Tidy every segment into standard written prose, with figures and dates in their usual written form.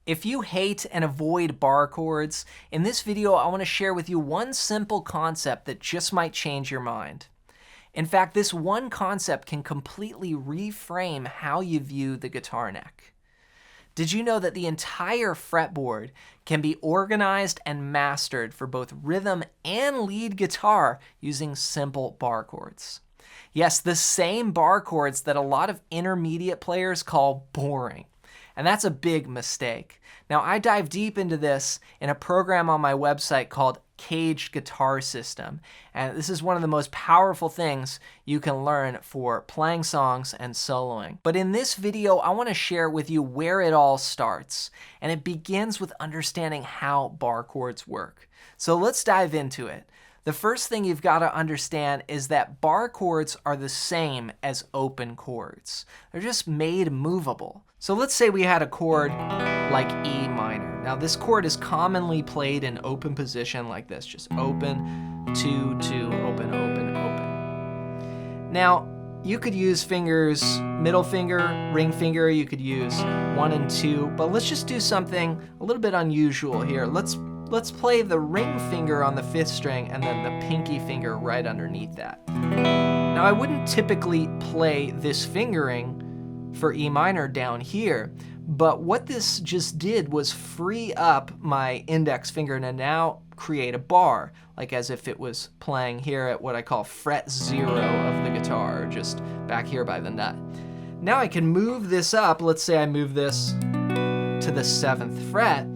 If you hate and avoid bar chords, in this video I want to share with you one simple concept that just might change your mind. In fact, this one concept can completely reframe how you view the guitar neck. Did you know that the entire fretboard can be organized and mastered for both rhythm and lead guitar using simple bar chords? Yes, the same bar chords that a lot of intermediate players call boring. And that's a big mistake. Now, I dive deep into this in a program on my website called Caged Guitar System. And this is one of the most powerful things you can learn for playing songs and soloing. But in this video, I want to share with you where it all starts. And it begins with understanding how bar chords work. So let's dive into it. The first thing you've got to understand is that bar chords are the same as open chords. They're just made movable. So let's say we had a chord like E minor. Now this chord is commonly played in open position like this, just open, 2, 2, open, open, open. Now you could use fingers, middle finger, ring finger, you could use 1 and 2, but let's just do something a little bit unusual here. Let's play the ring finger on the 5th string and then the pinky finger right underneath that. Now I wouldn't typically play this fingering for E minor down here, but what this just did was free up my index finger to now create a bar, like as if it was playing here at what I call fret 0 of the guitar, just back here by the nut. Now I can move this up. Let's say I move this to the 7th fret.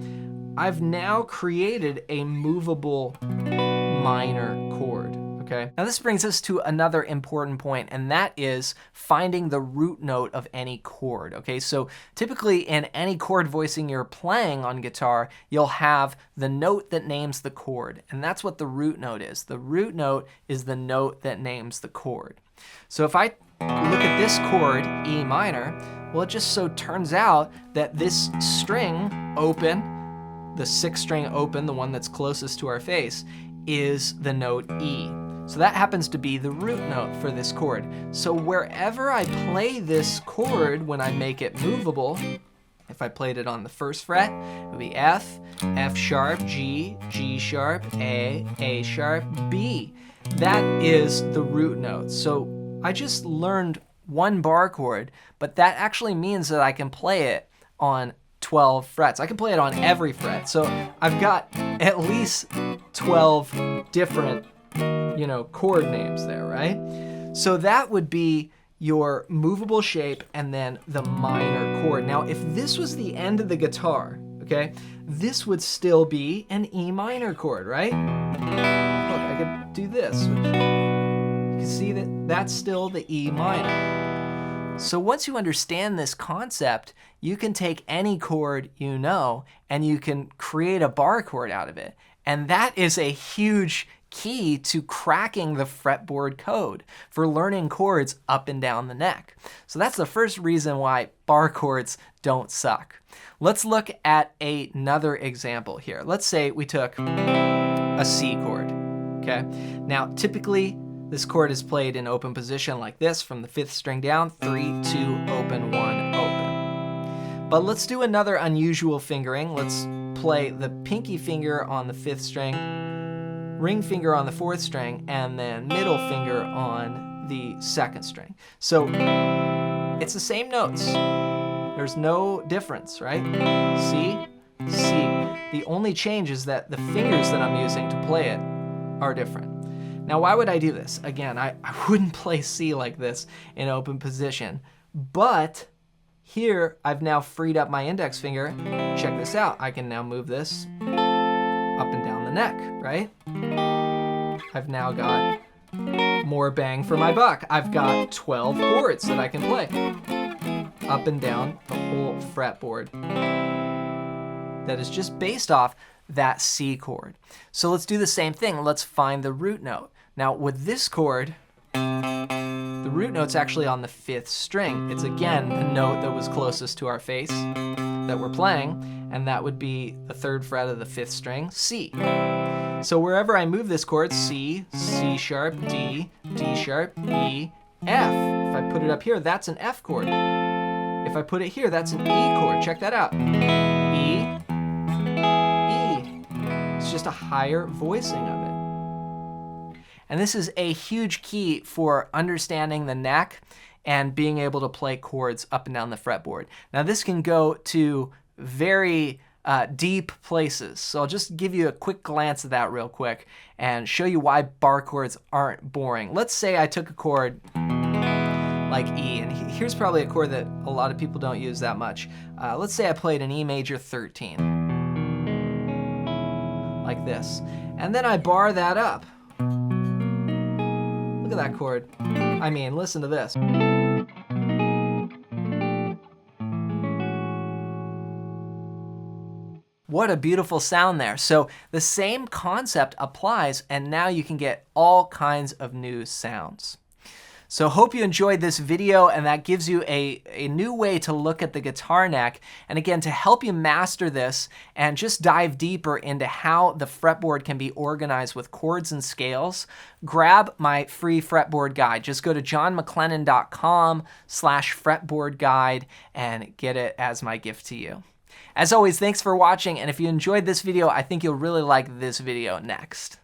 I've now created a movable minor chord, okay? Now this brings us to another important point, and that is finding the root note of any chord, okay? So typically in any chord voicing you're playing on guitar, you'll have the note that names the chord, and that's what the root note is. The root note is the note that names the chord. So if I look at this chord, E minor, well, it just so turns out that this string, open, the 6th string open, the one that's closest to our face, is the note E. So that happens to be the root note for this chord. So wherever I play this chord when I make it movable, if I played it on the 1st fret, it would be F, F sharp, G, G sharp, A sharp, B. That is the root note. So I just learned one bar chord, but that actually means that I can play it on 12 frets. I can play it on every fret. So I've got at least 12 different, chord names there, right? So that would be your movable shape and then the minor chord. Now, if this was the end of the guitar, okay, this would still be an E minor chord, right? Look, I could do this. You can see that that's still the E minor. So once you understand this concept, you can take any chord you know and you can create a bar chord out of it. And that is a huge key to cracking the fretboard code for learning chords up and down the neck. So that's the first reason why bar chords don't suck. Let's look at another example here. Let's say we took a C chord, okay? Now, typically, this chord is played in open position like this from the 5th string down, 3, 2, open, 1, open. But let's do another unusual fingering. Let's play the pinky finger on the 5th string, ring finger on the 4th string, and then middle finger on the 2nd string. So it's the same notes. There's no difference, right? C, C. The only change is that the fingers that I'm using to play it are different. Now, why would I do this? Again, I wouldn't play C like this in open position, but here I've now freed up my index finger. Check this out. I can now move this up and down the neck, right? I've now got more bang for my buck. I've got 12 chords that I can play up and down the whole fretboard that is just based off that C chord. So let's do the same thing. Let's find the root note. Now with this chord, the root note's actually on the 5th string. It's again the note that was closest to our face that we're playing, and that would be the 3rd fret of the 5th string, C. So wherever I move this chord, C, C sharp, D, D sharp, E, F. If I put it up here, that's an F chord. If I put it here, that's an E chord. Check that out. E, higher voicing of it. And this is a huge key for understanding the neck and being able to play chords up and down the fretboard. Now this can go to very deep places. So I'll just give you a quick glance at that real quick and show you why bar chords aren't boring. Let's say I took a chord like E, and here's probably a chord that a lot of people don't use that much. Let's say I played an E major 13, like this. And then I bar that up. Look at that chord. I mean, listen to this. What a beautiful sound there. So the same concept applies, and now you can get all kinds of new sounds. So hope you enjoyed this video, and that gives you a new way to look at the guitar neck. And again, to help you master this and just dive deeper into how the fretboard can be organized with chords and scales, grab my free fretboard guide. Just go to johnmclennan.com/fretboard guide and get it as my gift to you. As always, thanks for watching, and if you enjoyed this video, I think you'll really like this video next.